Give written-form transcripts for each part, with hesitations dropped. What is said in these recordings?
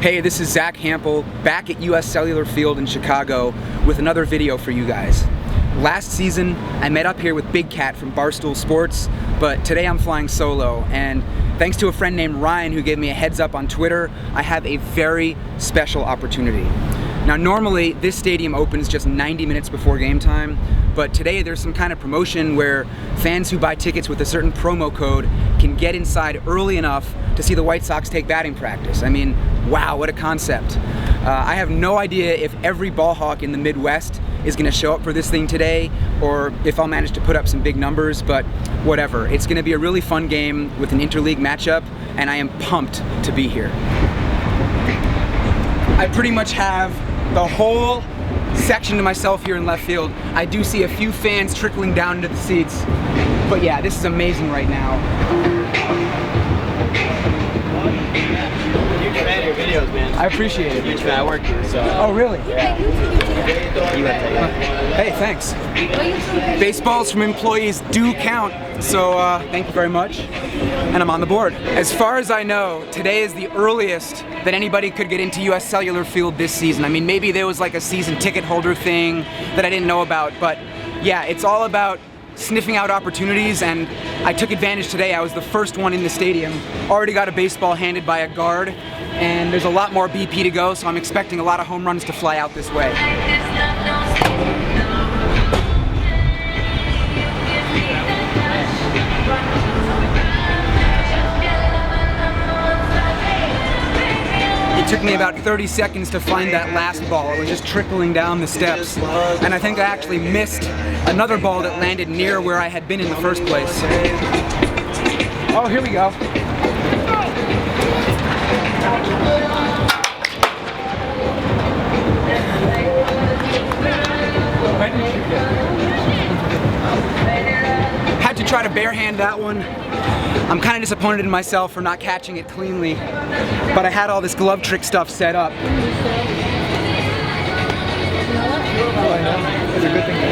Hey, this is Zack Hample back at US Cellular Field in Chicago with another video for you guys. Last season, I met up here with Big Cat from Barstool Sports, but today I'm flying solo, and thanks to a friend named Ryan who gave me a heads up on Twitter, I have a very special opportunity. Now normally, this stadium opens just 90 minutes before game time, but today there's some kind of promotion where fans who buy tickets with a certain promo code can get inside early enough to see the White Sox take batting practice. I mean, wow, what a concept. I have no idea if every ball hawk in the Midwest is gonna show up for this thing today, or if I'll manage to put up some big numbers, but whatever. It's gonna be a really fun game with an interleague matchup, and I am pumped to be here. I pretty much have the whole section to myself here in left field. I do see a few fans trickling down into the seats, but yeah, this is amazing right now. Huge fan of your videos, man. I appreciate it. Huge fan. I work here, so. Oh, really? Yeah. Hey, thanks. Baseballs from employees do count, so thank you very much. And I'm on the board. As far as I know, today is the earliest that anybody could get into US Cellular Field this season. I mean, maybe there was like a season ticket holder thing that I didn't know about, but yeah, it's all about sniffing out opportunities, and I took advantage today. I was the first one in the stadium. Already got a baseball handed by a guard, and there's a lot more BP to go, so I'm expecting a lot of home runs to fly out this way. It took me about 30 seconds to find that last ball. It was just trickling down the steps. And I think I actually missed another ball that landed near where I had been in the first place. Oh, here we go. Had to try to barehand that one. I'm kind of disappointed in myself for not catching it cleanly, but I had all this glove trick stuff set up. It's a good thing to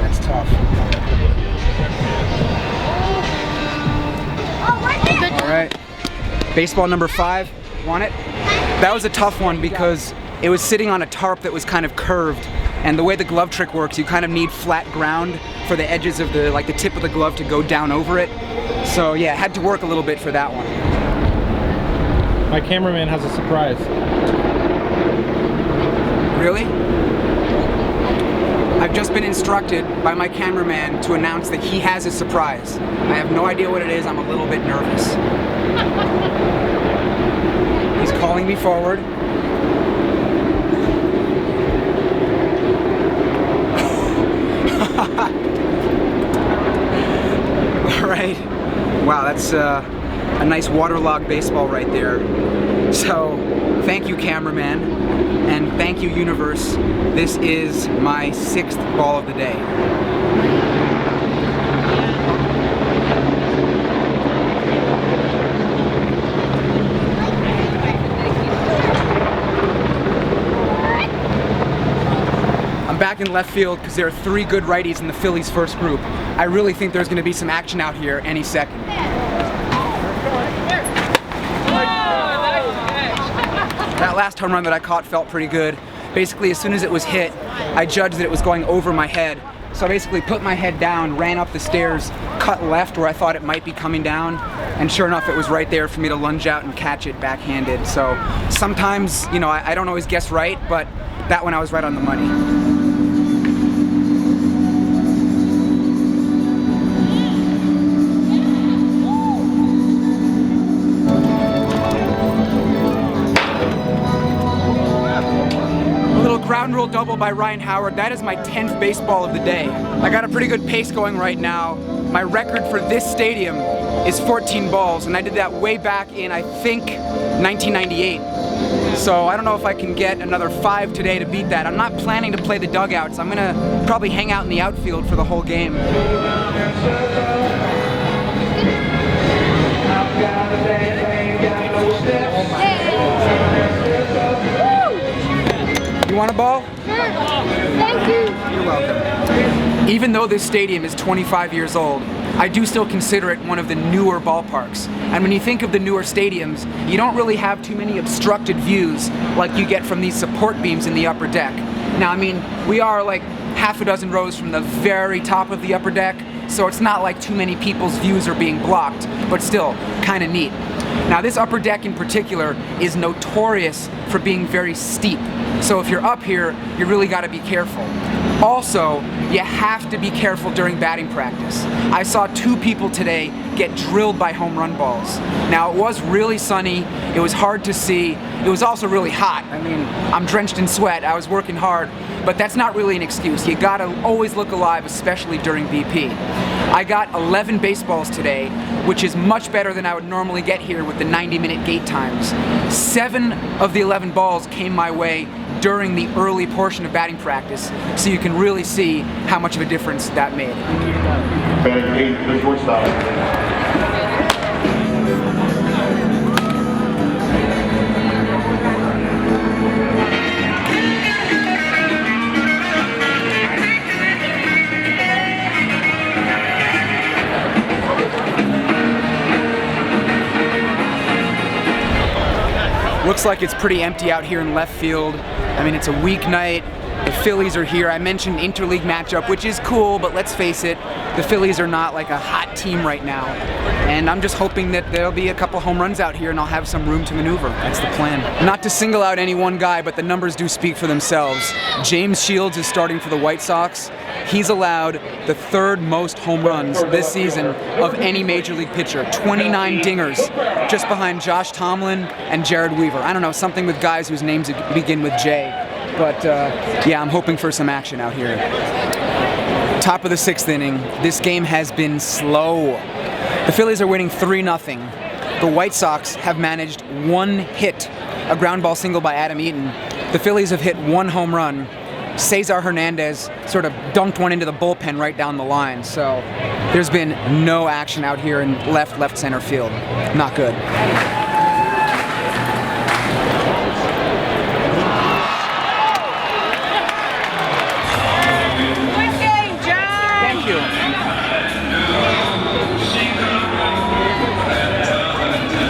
That's tough. All right, baseball number 5, want it? That was a tough one because it was sitting on a tarp that was kind of curved, and the way the glove trick works, you kind of need flat ground for the edges of the tip of the glove to go down over it. So yeah, had to work a little bit for that one. My cameraman has a surprise. Really? I've just been instructed by my cameraman to announce that he has a surprise. I have no idea what it is. I'm a little bit nervous. He's calling me forward. All right. Wow, that's a nice waterlogged baseball right there. So, thank you, cameraman, and thank you, universe. This is my 6th ball of the day. I'm back in left field because there are 3 good righties in the Phillies' first group. I really think there's going to be some action out here any second. That last home run that I caught felt pretty good. Basically, as soon as it was hit, I judged that it was going over my head. So I basically put my head down, ran up the stairs, cut left where I thought it might be coming down, and sure enough, it was right there for me to lunge out and catch it backhanded. So sometimes, you know, I don't always guess right, but that one I was right on the money. Ground rule double by Ryan Howard. That is my 10th baseball of the day. I got a pretty good pace going right now. My record for this stadium is 14 balls, and I did that way back in, I think, 1998. So I don't know if I can get another 5 today to beat that. I'm not planning to play the dugouts. I'm gonna probably hang out in the outfield for the whole game. Oh my. want a ball? Thank you. You're welcome. Even though this stadium is 25 years old, I do still consider it one of the newer ballparks. And when you think of the newer stadiums, you don't really have too many obstructed views like you get from these support beams in the upper deck. Now, I mean, we are like half a dozen rows from the very top of the upper deck, so it's not like too many people's views are being blocked, but still, kind of neat. Now, this upper deck in particular is notorious for being very steep. So if you're up here, you really got to be careful. Also, you have to be careful during batting practice. I saw 2 people today get drilled by home run balls. Now, it was really sunny, it was hard to see, it was also really hot. I mean, I'm drenched in sweat, I was working hard, but that's not really an excuse. You gotta always look alive, especially during BP. I got 11 baseballs today, which is much better than I would normally get here with the 90-minute gate times. 7 of the 11 balls came my way during the early portion of batting practice, so you can really see how much of a difference that made. Batting 8, the shortstop. Looks like it's pretty empty out here in left field. I mean, it's a weeknight. The Phillies are here. I mentioned interleague matchup, which is cool, but let's face it, the Phillies are not like a hot team right now. And I'm just hoping that there'll be a couple home runs out here and I'll have some room to maneuver. That's the plan. Not to single out any one guy, but the numbers do speak for themselves. James Shields is starting for the White Sox. He's allowed the 3rd most home runs this season of any major league pitcher. 29 dingers, just behind Josh Tomlin and Jared Weaver. I don't know, something with guys whose names begin with J. But yeah, I'm hoping for some action out here. Top of the 6th inning. This game has been slow. The Phillies are winning 3-0. The White Sox have managed 1 hit, a ground ball single by Adam Eaton. The Phillies have hit 1 home run. Cesar Hernandez sort of dunked one into the bullpen right down the line. So there's been no action out here in left center field. Not good.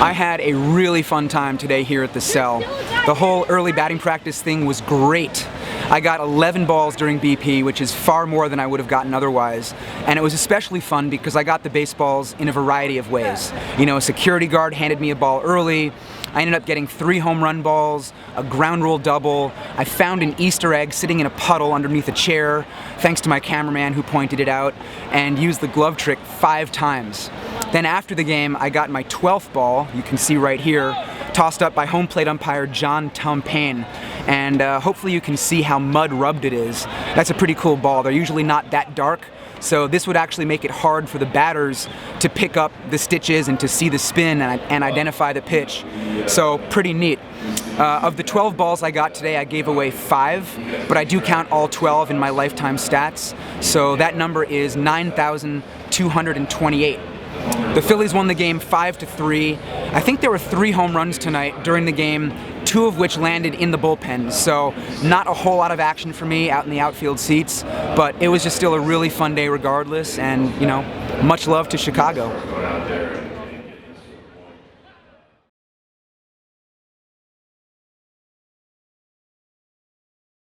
I had a really fun time today here at the Cell. The whole early batting practice thing was great. I got 11 balls during BP, which is far more than I would have gotten otherwise. And it was especially fun because I got the baseballs in a variety of ways. You know, a security guard handed me a ball early. I ended up getting 3 home run balls, a ground rule double. I found an Easter egg sitting in a puddle underneath a chair, thanks to my cameraman who pointed it out, and used the glove trick 5 times. Then after the game, I got my 12th ball, you can see right here, tossed up by home plate umpire John Tumpane. And hopefully you can see how mud-rubbed it is. That's a pretty cool ball. They're usually not that dark, so this would actually make it hard for the batters to pick up the stitches and to see the spin and identify the pitch. So pretty neat. Of the 12 balls I got today, I gave away 5, but I do count all 12 in my lifetime stats, so that number is 9,228. The Phillies won the game 5-3. I think there were 3 home runs tonight during the game, 2 of which landed in the bullpen, so not a whole lot of action for me out in the outfield seats, but it was just still a really fun day regardless, and, you know, much love to Chicago.